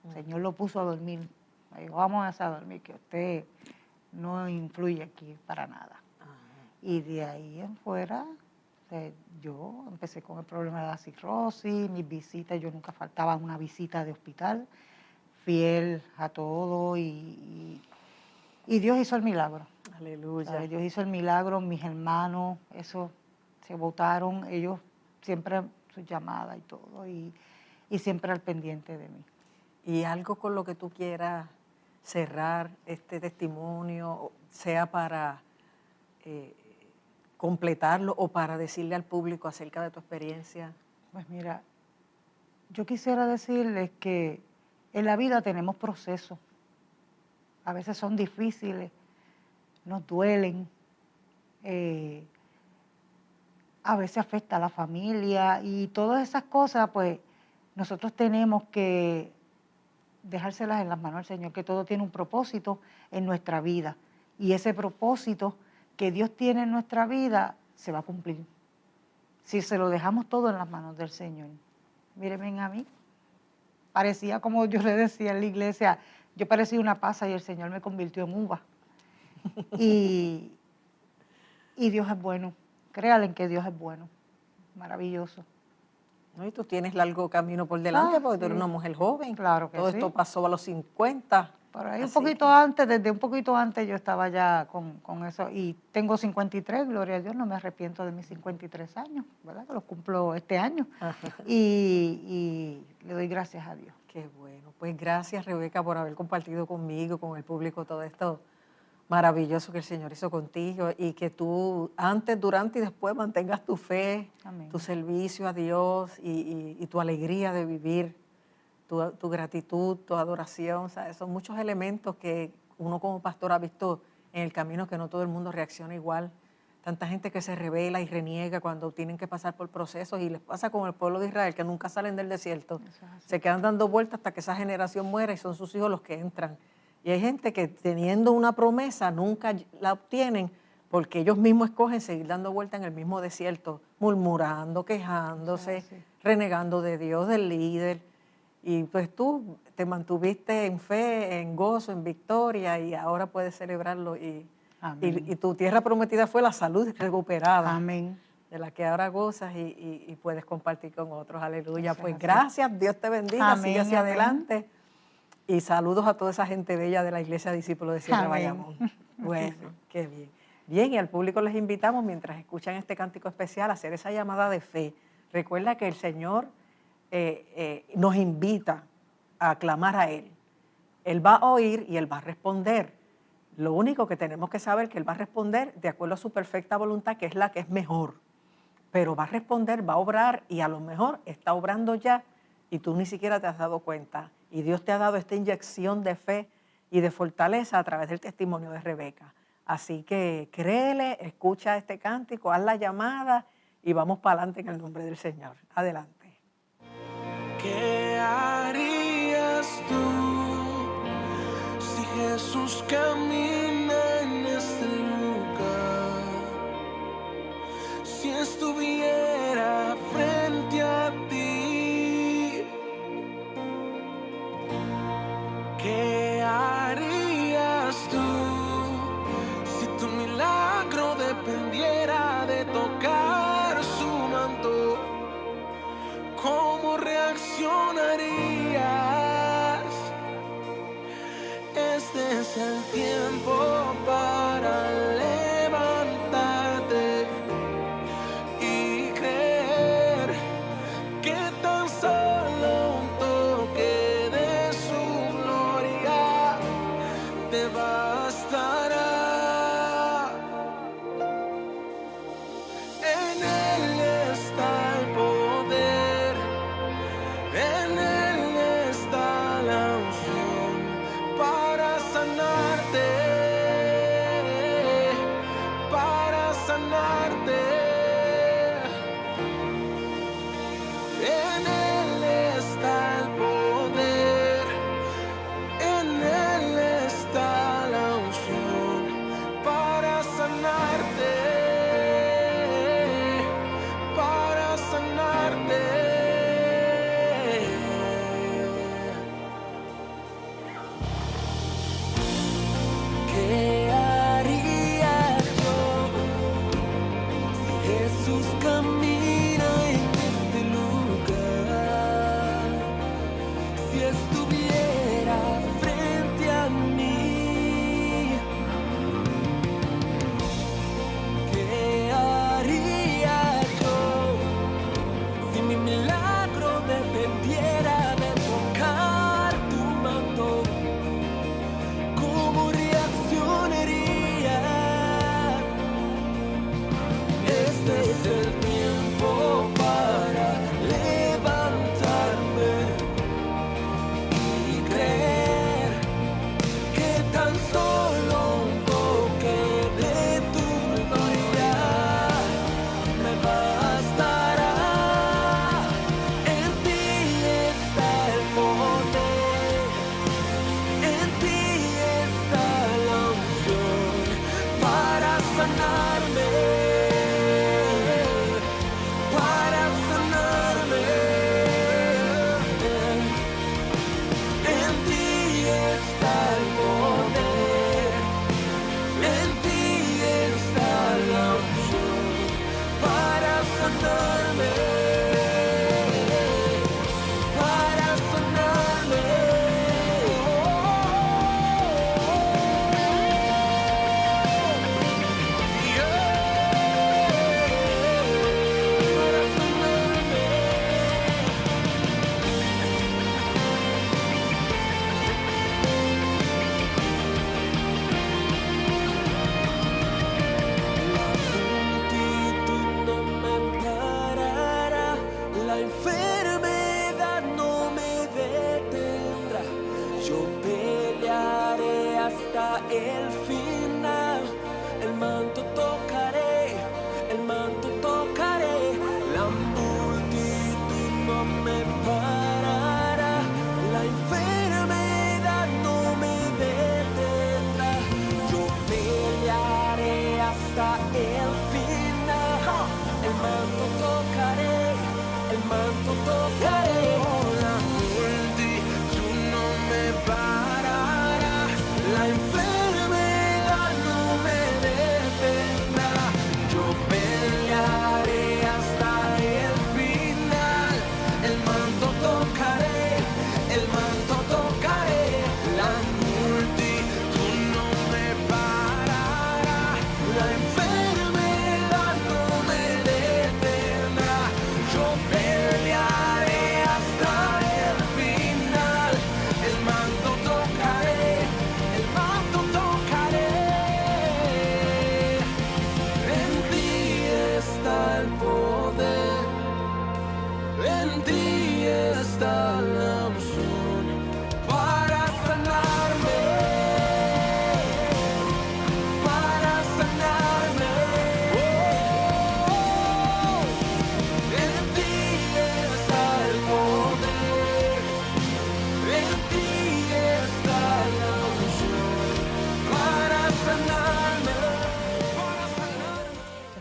El Señor lo puso a dormir. Me dijo, vamos a dormir, que usted no influye aquí para nada. Y de ahí en fuera, yo empecé con el problema de la cirrosis, mis visitas, yo nunca faltaba una visita de hospital, fiel a todo y Dios hizo el milagro. Aleluya. ¿Sabes? Dios hizo el milagro, mis hermanos, eso se votaron, ellos siempre sus llamadas y todo, y siempre al pendiente de mí. Y algo con lo que tú quieras cerrar este testimonio, sea para completarlo o para decirle al público acerca de tu experiencia. Pues mira, yo quisiera decirles que en la vida tenemos procesos. A veces son difíciles, nos duelen, a veces afecta a la familia y todas esas cosas, pues nosotros tenemos que dejárselas en las manos del Señor, que todo tiene un propósito en nuestra vida y ese propósito que Dios tiene en nuestra vida se va a cumplir si se lo dejamos todo en las manos del Señor. Mírenme a mí, parecía, como yo le decía en la iglesia, yo parecía una pasa y el Señor me convirtió en uva. Y Dios es bueno. Créanle en que Dios es bueno. Maravilloso. ¿No? Y tú tienes largo camino por delante porque tú eres una mujer joven. Claro que Todo esto pasó a los 50. Por ahí un poquito antes, desde un poquito antes yo estaba ya con eso. Y tengo 53, gloria a Dios, no me arrepiento de mis 53 años, ¿verdad? Que los cumplo este año. Y le doy gracias a Dios. Qué bueno. Pues gracias, Rebeca, por haber compartido conmigo, con el público, todo esto maravilloso que el Señor hizo contigo y que tú antes, durante y después mantengas tu fe, Amén. Tu servicio a Dios y tu alegría de vivir, tu gratitud, tu adoración. O sea, son muchos elementos que uno como pastor ha visto en el camino que no todo el mundo reacciona igual. Tanta gente que se rebela y reniega cuando tienen que pasar por procesos y les pasa con el pueblo de Israel que nunca salen del desierto. Se quedan dando vueltas hasta que esa generación muera y son sus hijos los que entran. Y hay gente que teniendo una promesa nunca la obtienen porque ellos mismos escogen seguir dando vueltas en el mismo desierto, murmurando, quejándose, renegando de Dios, del líder. Y pues tú te mantuviste en fe, en gozo, en victoria y ahora puedes celebrarlo. Y tu tierra prometida fue la salud recuperada. Amén. De la que ahora gozas y puedes compartir con otros. Aleluya. Pues gracias, Dios te bendiga, sigue hacia adelante. Y saludos a toda esa gente bella de la Iglesia Discípulos de Sierra Bayamón. Bueno, qué bien. Bien, y al público les invitamos, mientras escuchan este cántico especial, a hacer esa llamada de fe. Recuerda que el Señor nos invita a clamar a Él. Él va a oír y Él va a responder. Lo único que tenemos que saber es que Él va a responder de acuerdo a su perfecta voluntad, que es la que es mejor. Pero va a responder, va a obrar y a lo mejor está obrando ya y tú ni siquiera te has dado cuenta. Y Dios te ha dado esta inyección de fe y de fortaleza a través del testimonio de Rebeca. Así que créele, escucha este cántico, haz la llamada y vamos para adelante en el nombre del Señor. Adelante. ¿Qué harías tú si Jesús camina en este lugar? Si estuviera frente a ti, ¿qué harías tú si tu milagro dependiera de tocar su manto? ¿Cómo reaccionarías? Este es el tiempo para levantarte y creer que tan solo un toque de su gloria te bastará. En Él está el poder, en Él está la unción para sanarte, para sanarte. En Él está el poder, en Él está la unción para sanarte, para sanarte. ¿Qué haría yo si Jesús camina en este lugar? Si estuviera frente a mí, ¿qué haría yo si mi milagro dependiera de tocar tu manto? ¿Cómo reaccionaría? Este es el tiempo para levantarme y creer que tan solo un toque de tu gloria me bastará. En ti está el poder, en ti está la unción para sanarme,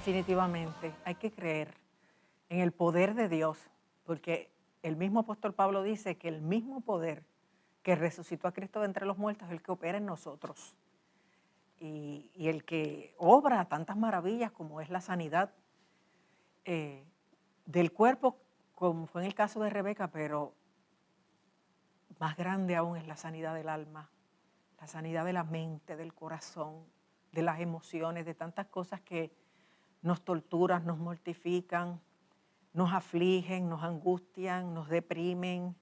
Definitivamente, hay que creer en el poder de Dios, porque el mismo apóstol Pablo dice que el mismo poder que resucitó a Cristo de entre los muertos es el que opera en nosotros. Y el que obra tantas maravillas como es la sanidad del cuerpo, como fue en el caso de Rebeca, pero más grande aún es la sanidad del alma, la sanidad de la mente, del corazón, de las emociones, de tantas cosas que nos torturan, nos mortifican, nos afligen, nos angustian, nos deprimen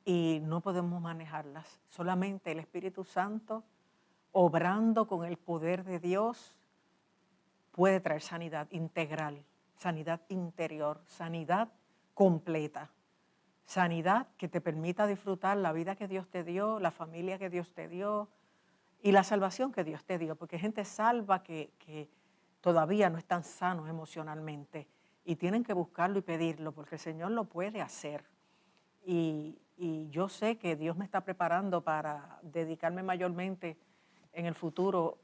y no podemos manejarlas. Solamente el Espíritu Santo, obrando con el poder de Dios, puede traer sanidad integral, sanidad interior, sanidad completa, sanidad que te permita disfrutar la vida que Dios te dio, la familia que Dios te dio y la salvación que Dios te dio, porque hay gente salva que todavía no están sanos emocionalmente y tienen que buscarlo y pedirlo, porque el Señor lo puede hacer. Y yo sé que Dios me está preparando para dedicarme mayormente en el futuro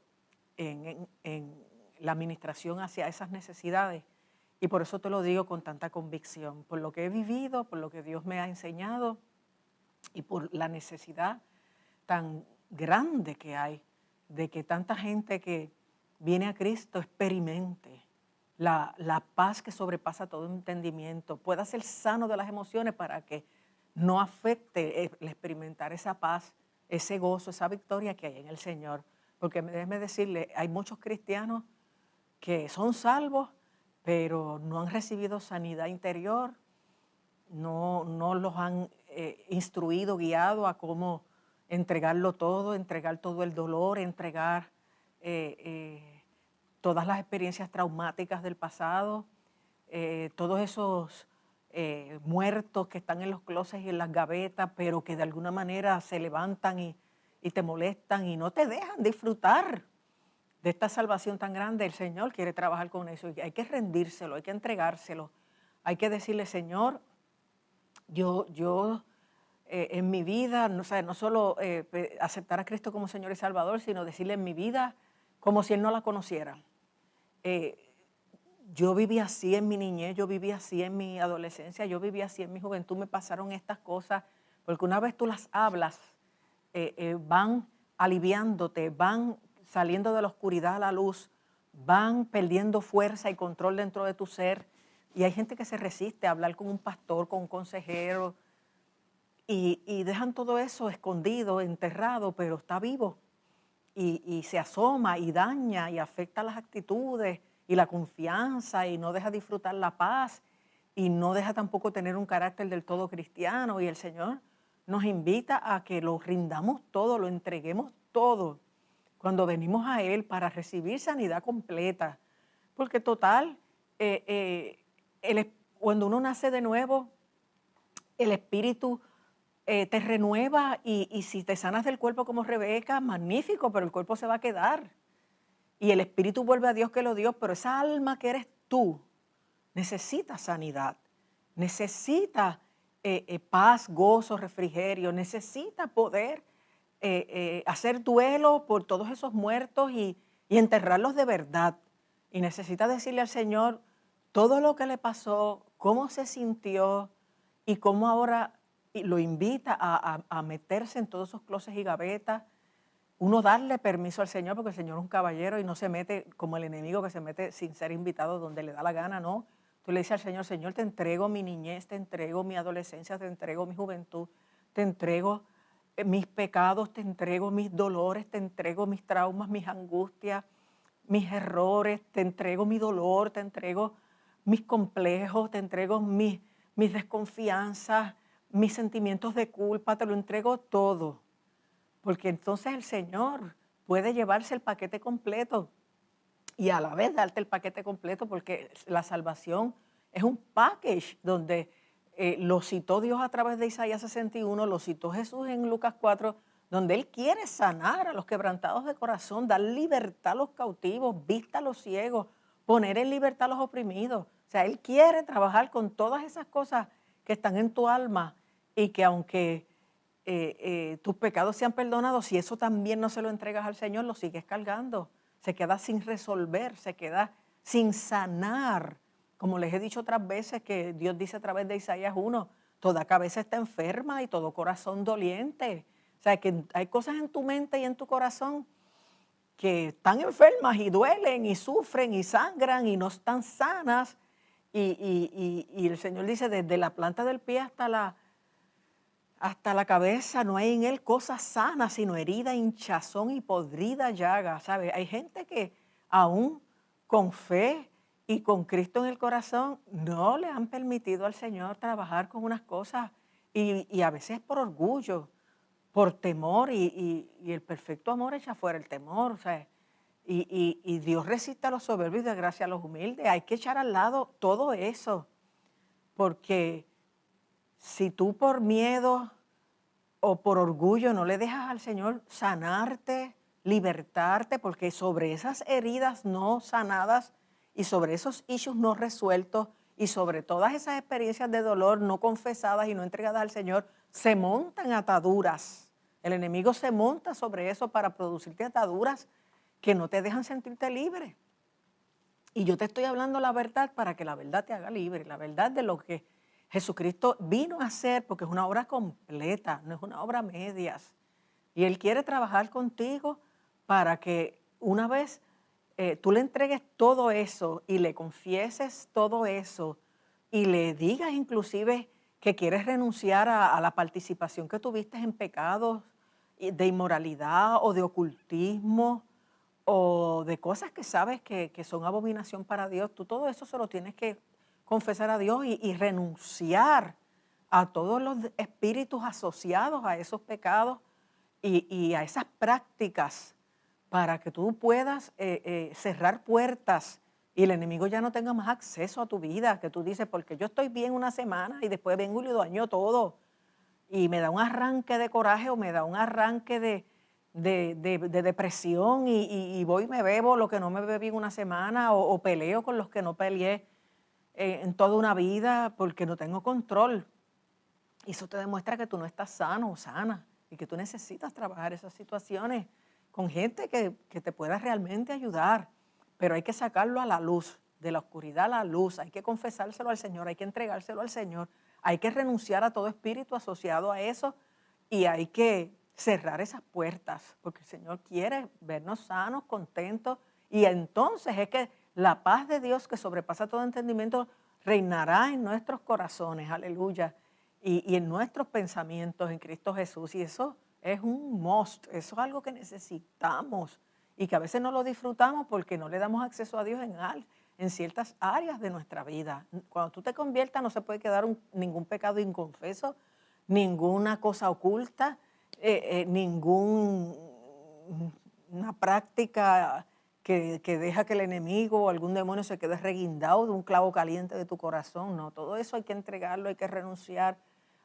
en la administración hacia esas necesidades. Y por eso te lo digo con tanta convicción, por lo que he vivido, por lo que Dios me ha enseñado y por la necesidad tan grande que hay de que tanta gente que viene a Cristo experimente la paz que sobrepasa todo entendimiento, pueda ser sano de las emociones para que no afecte el experimentar esa paz, ese gozo, esa victoria que hay en el Señor. Porque déjeme decirle, hay muchos cristianos que son salvos, pero no han recibido sanidad interior, no los han instruido, guiado a cómo entregarlo todo, entregar todo el dolor, entregar todas las experiencias traumáticas del pasado, todos esos muertos que están en los closets y en las gavetas, pero que de alguna manera se levantan y te molestan y no te dejan disfrutar de esta salvación tan grande. El Señor quiere trabajar con eso y hay que rendírselo, hay que entregárselo, hay que decirle, Señor, yo en mi vida, no solo aceptar a Cristo como Señor y Salvador, sino decirle en mi vida como si Él no la conociera. Yo viví así en mi niñez, yo viví así en mi adolescencia, yo viví así en mi juventud, me pasaron estas cosas, porque una vez tú las hablas, van aliviándote, van saliendo de la oscuridad a la luz, van perdiendo fuerza y control dentro de tu ser. Y hay gente que se resiste a hablar con un pastor, con un consejero, y dejan todo eso escondido, enterrado, pero está vivo. Y se asoma y daña y afecta las actitudes y la confianza y no deja disfrutar la paz y no deja tampoco tener un carácter del todo cristiano. Y el Señor nos invita a que lo rindamos todo, lo entreguemos todo cuando venimos a Él para recibir sanidad completa. Porque total, cuando uno nace de nuevo, el Espíritu te renueva y si te sanas del cuerpo como Rebeca, magnífico, pero el cuerpo se va a quedar. Y el Espíritu vuelve a Dios que lo dio, pero esa alma que eres tú necesita sanidad, necesita paz, gozo, refrigerio, necesita poder hacer duelo por todos esos muertos y enterrarlos de verdad. Y necesita decirle al Señor todo lo que le pasó, cómo se sintió y cómo ahora lo invita a meterse en todos esos closets y gavetas. Uno darle permiso al Señor, porque el Señor es un caballero y no se mete como el enemigo que se mete sin ser invitado donde le da la gana, no. Tú le dices al Señor, Señor, te entrego mi niñez, te entrego mi adolescencia, te entrego mi juventud, te entrego mis pecados, te entrego mis dolores, te entrego mis traumas, mis angustias, mis errores, te entrego mi dolor, te entrego mis complejos, te entrego mis desconfianzas, mis sentimientos de culpa, te lo entrego todo. Porque entonces el Señor puede llevarse el paquete completo y a la vez darte el paquete completo, porque la salvación es un package donde lo citó Dios a través de Isaías 61, lo citó Jesús en Lucas 4, donde Él quiere sanar a los quebrantados de corazón, dar libertad a los cautivos, vista a los ciegos, poner en libertad a los oprimidos. O sea, Él quiere trabajar con todas esas cosas que están en tu alma y que aunque tus pecados sean perdonados, si eso también no se lo entregas al Señor, lo sigues cargando. Se queda sin resolver, se queda sin sanar. Como les he dicho otras veces, que Dios dice a través de Isaías 1, toda cabeza está enferma y todo corazón doliente. O sea, que hay cosas en tu mente y en tu corazón que están enfermas y duelen y sufren y sangran y no están sanas. Y el Señor dice, desde la planta del pie hasta la cabeza, no hay en él cosas sanas, sino herida, hinchazón y podrida llaga, ¿sabe? Hay gente que aún con fe y con Cristo en el corazón no le han permitido al Señor trabajar con unas cosas y a veces por orgullo, por temor y el perfecto amor echa fuera el temor, o sea, y Dios resiste a los soberbios y da gracia a los humildes. Hay que echar al lado todo eso, porque si tú por miedo o por orgullo no le dejas al Señor sanarte, libertarte, porque sobre esas heridas no sanadas y sobre esos issues no resueltos y sobre todas esas experiencias de dolor no confesadas y no entregadas al Señor, se montan ataduras. El enemigo se monta sobre eso para producirte ataduras que no te dejan sentirte libre. Y yo te estoy hablando la verdad para que la verdad te haga libre, la verdad de lo que Jesucristo vino a hacer, porque es una obra completa, no es una obra a medias. Y Él quiere trabajar contigo para que una vez tú le entregues todo eso y le confieses todo eso y le digas inclusive que quieres renunciar a la participación que tuviste en pecados de inmoralidad o de ocultismo o de cosas que sabes que son abominación para Dios, tú todo eso se lo tienes que confesar a Dios y renunciar a todos los espíritus asociados a esos pecados y a esas prácticas para que tú puedas cerrar puertas y el enemigo ya no tenga más acceso a tu vida, que tú dices, porque yo estoy bien una semana y después vengo y lo daño todo. Y me da un arranque de coraje o me da un arranque de depresión y voy y me bebo lo que no me bebí en una semana o peleo con los que no peleé en toda una vida porque no tengo control. Y eso te demuestra que tú no estás sano o sana y que tú necesitas trabajar esas situaciones con gente que te pueda realmente ayudar. Pero hay que sacarlo a la luz, de la oscuridad a la luz. Hay que confesárselo al Señor, hay que entregárselo al Señor. Hay que renunciar a todo espíritu asociado a eso y hay que cerrar esas puertas porque el Señor quiere vernos sanos, contentos y entonces es que la paz de Dios que sobrepasa todo entendimiento reinará en nuestros corazones, aleluya, y en nuestros pensamientos en Cristo Jesús. Y eso es un must, eso es algo que necesitamos y que a veces no lo disfrutamos porque no le damos acceso a Dios en ciertas áreas de nuestra vida. Cuando tú te conviertas no se puede quedar ningún pecado inconfeso, ninguna cosa oculta, ninguna práctica que deja que el enemigo o algún demonio se quede reguindado de un clavo caliente de tu corazón. No, todo eso hay que entregarlo, hay que renunciar,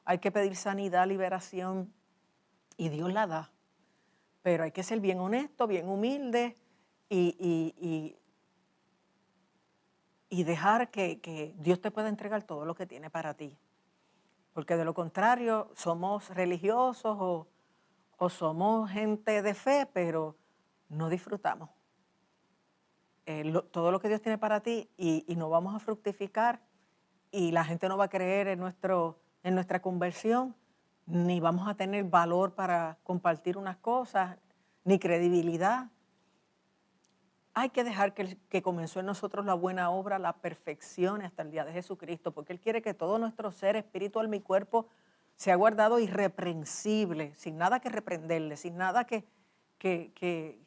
hay que pedir sanidad, liberación y Dios la da. Pero hay que ser bien honesto, bien humilde y dejar que Dios te pueda entregar todo lo que tiene para ti. Porque de lo contrario somos religiosos o somos gente de fe, pero no disfrutamos todo lo que Dios tiene para ti y no vamos a fructificar y la gente no va a creer en nuestra conversión, ni vamos a tener valor para compartir unas cosas, ni credibilidad. Hay que dejar que el que comenzó en nosotros la buena obra la perfeccione hasta el día de Jesucristo, porque Él quiere que todo nuestro ser, espíritu, alma y cuerpo sea guardado irreprensible, sin nada que reprenderle, sin nada que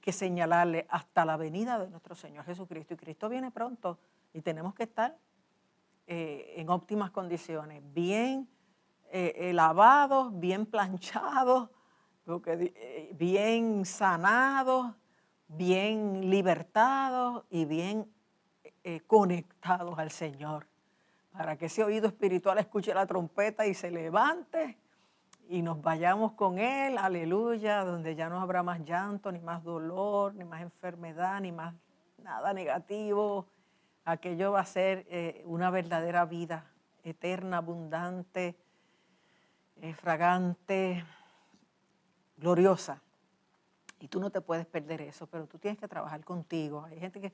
señalarle hasta la venida de nuestro Señor Jesucristo. Y Cristo viene pronto y tenemos que estar en óptimas condiciones, bien lavados, bien planchados, bien sanados, bien libertados y bien conectados al Señor, para que ese oído espiritual escuche la trompeta y se levante y nos vayamos con Él, aleluya, donde ya no habrá más llanto, ni más dolor, ni más enfermedad, ni más nada negativo. Aquello va a ser una verdadera vida eterna, abundante, fragante, gloriosa. Y tú no te puedes perder eso, pero tú tienes que trabajar contigo. Hay gente que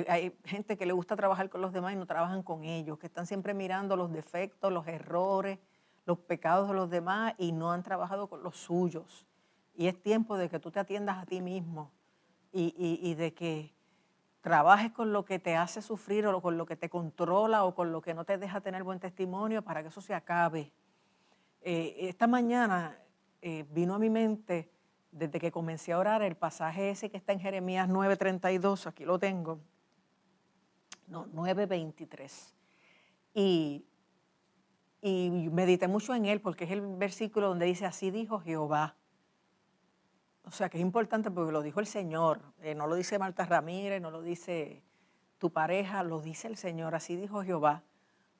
hay gente que le gusta trabajar con los demás y no trabajan con ellos, que están siempre mirando los defectos, los errores, los pecados de los demás y no han trabajado con los suyos. Y es tiempo de que tú te atiendas a ti mismo y de que trabajes con lo que te hace sufrir o con lo que te controla o con lo que no te deja tener buen testimonio para que eso se acabe. Esta mañana vino a mi mente, desde que comencé a orar, el pasaje ese que está en Jeremías 9:32, aquí lo tengo, no, 9:23. Y medité mucho en él porque es el versículo donde dice, así dijo Jehová. O sea que es importante porque lo dijo el Señor, no lo dice Marta Ramírez, no lo dice tu pareja, lo dice el Señor, así dijo Jehová.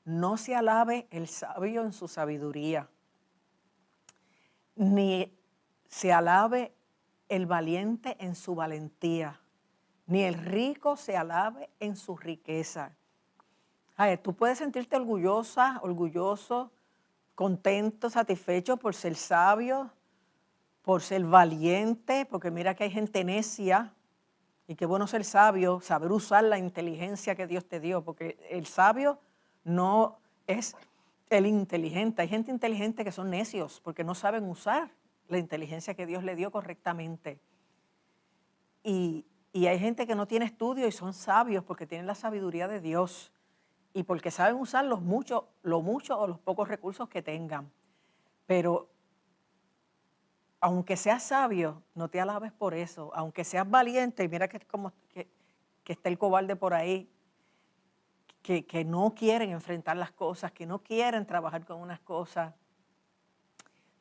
No se alabe el sabio en su sabiduría, ni se alabe el valiente en su valentía, ni el rico se alabe en su riqueza. Ay, tú puedes sentirte orgullosa, orgulloso, contento, satisfecho por ser sabio, por ser valiente, porque mira que hay gente necia y qué bueno ser sabio, saber usar la inteligencia que Dios te dio, porque el sabio no es el inteligente. Hay gente inteligente que son necios porque no saben usar la inteligencia que Dios le dio correctamente. Y hay gente que no tiene estudio y son sabios porque tienen la sabiduría de Dios y porque saben usar lo mucho o los pocos recursos que tengan. Pero aunque seas sabio, no te alabes por eso. Aunque seas valiente, y mira que está el cobarde por ahí, que no quieren enfrentar las cosas, que no quieren trabajar con unas cosas.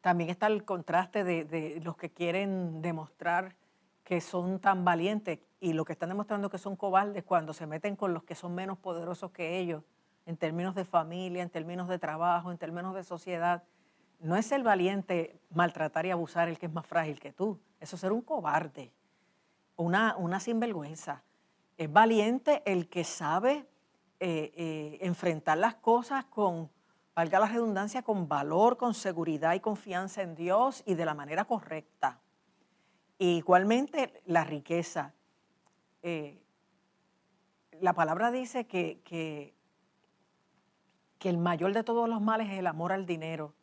También está el contraste de los que quieren demostrar que son tan valientes y lo que están demostrando que son cobardes cuando se meten con los que son menos poderosos que ellos, en términos de familia, en términos de trabajo, en términos de sociedad. No es el valiente maltratar y abusar el que es más frágil que tú. Eso es ser un cobarde, una sinvergüenza. Es valiente el que sabe enfrentar las cosas con, valga la redundancia, con valor, con seguridad y confianza en Dios y de la manera correcta. Y igualmente la riqueza. La palabra dice que el mayor de todos los males es el amor al dinero.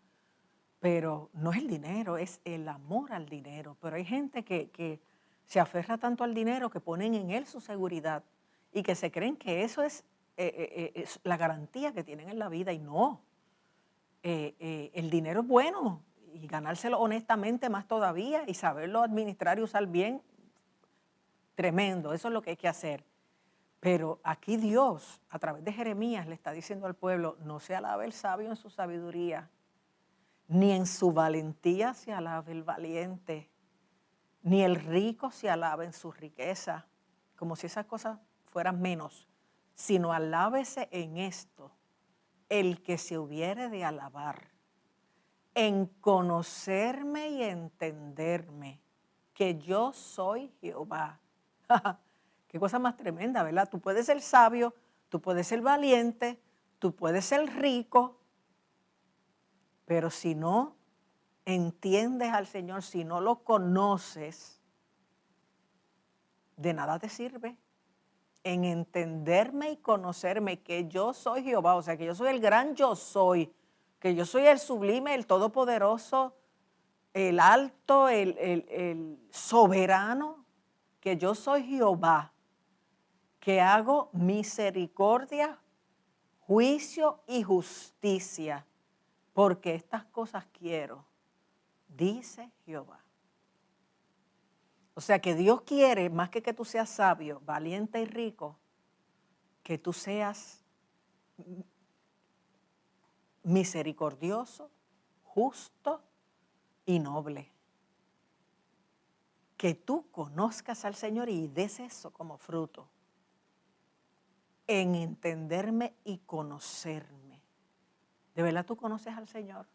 Pero no es el dinero, es el amor al dinero. Pero hay gente que se aferra tanto al dinero que ponen en él su seguridad y que se creen que eso es la garantía que tienen en la vida y no. El dinero es bueno y ganárselo honestamente más todavía y saberlo administrar y usar bien, tremendo, eso es lo que hay que hacer. Pero aquí Dios, a través de Jeremías, le está diciendo al pueblo, no se alabe el sabio en su sabiduría, ni en su valentía se alabe el valiente, ni el rico se alabe en su riqueza, como si esas cosas fueran menos, sino alábese en esto, el que se hubiere de alabar, en conocerme y entenderme, que yo soy Jehová. Qué cosa más tremenda, ¿verdad? Tú puedes ser sabio, tú puedes ser valiente, tú puedes ser rico, pero si no entiendes al Señor, si no lo conoces, de nada te sirve. En entenderme y conocerme que yo soy Jehová, o sea, que yo soy el gran yo soy, que yo soy el sublime, el todopoderoso, el alto, el soberano, que yo soy Jehová, que hago misericordia, juicio y justicia, porque estas cosas quiero, dice Jehová. O sea que Dios quiere, más que tú seas sabio, valiente y rico, que tú seas misericordioso, justo y noble. Que tú conozcas al Señor y des eso como fruto. En entenderme y conocerme. ¿De verdad tú conoces al Señor?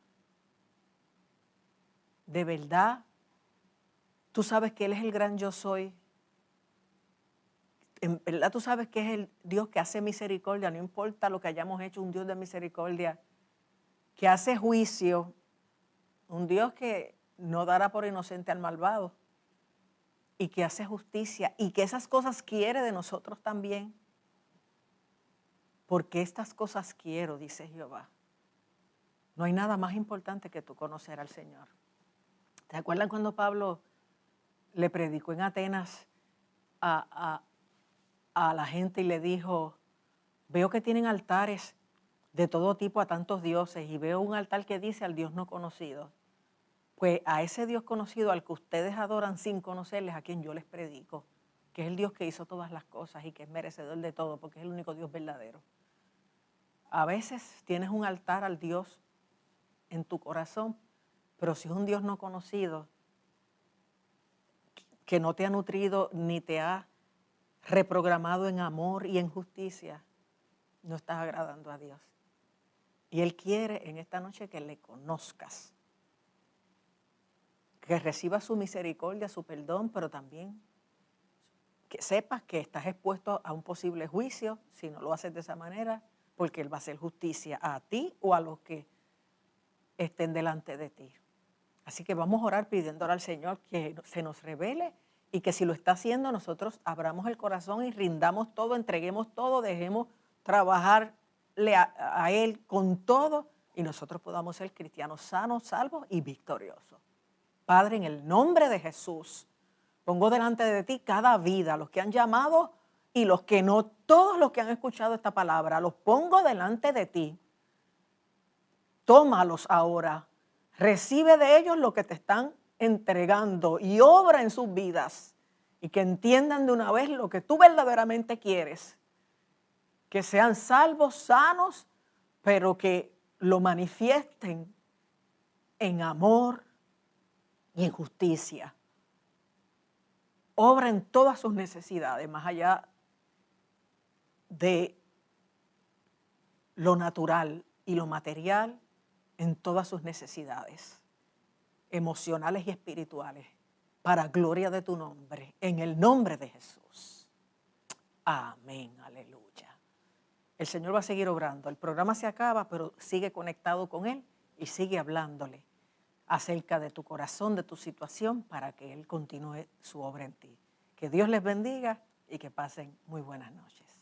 ¿De verdad tú sabes que Él es el gran yo soy? ¿En verdad tú sabes que es el Dios que hace misericordia? No importa lo que hayamos hecho, un Dios de misericordia, que hace juicio, un Dios que no dará por inocente al malvado. y que hace justicia y que esas cosas quiere de nosotros también. Porque estas cosas quiero, dice Jehová. No hay nada más importante que tú conocer al Señor. ¿Te acuerdan cuando Pablo le predicó en Atenas a la gente y le dijo, veo que tienen altares de todo tipo a tantos dioses y veo un altar que dice al Dios no conocido? Pues a ese Dios conocido al que ustedes adoran sin conocerles, a quien yo les predico, que es el Dios que hizo todas las cosas y que es merecedor de todo, porque es el único Dios verdadero. A veces tienes un altar al Dios en tu corazón, pero si es un Dios no conocido, que no te ha nutrido ni te ha reprogramado en amor y en justicia, no estás agradando a Dios. Y Él quiere en esta noche que le conozcas, que recibas su misericordia, su perdón, pero también que sepas que estás expuesto a un posible juicio si no lo haces de esa manera, porque Él va a hacer justicia a ti o a los que estén delante de ti. Así que vamos a orar pidiéndole al Señor que se nos revele y que si lo está haciendo nosotros abramos el corazón y rindamos todo, entreguemos todo, dejemos trabajarle a Él con todo y nosotros podamos ser cristianos sanos, salvos y victoriosos. Padre, en el nombre de Jesús, pongo delante de ti cada vida, los que han llamado y los que no, todos los que han escuchado esta palabra, los pongo delante de ti. Tómalos ahora, recibe de ellos lo que te están entregando y obra en sus vidas y que entiendan de una vez lo que tú verdaderamente quieres, que sean salvos, sanos, pero que lo manifiesten en amor y en justicia. Obra en todas sus necesidades, más allá de lo natural y lo material, en todas sus necesidades emocionales y espirituales, para gloria de tu nombre, en el nombre de Jesús. Amén, aleluya. El Señor va a seguir obrando. El programa se acaba, pero sigue conectado con Él y sigue hablándole acerca de tu corazón, de tu situación, para que Él continúe su obra en ti. Que Dios les bendiga y que pasen muy buenas noches.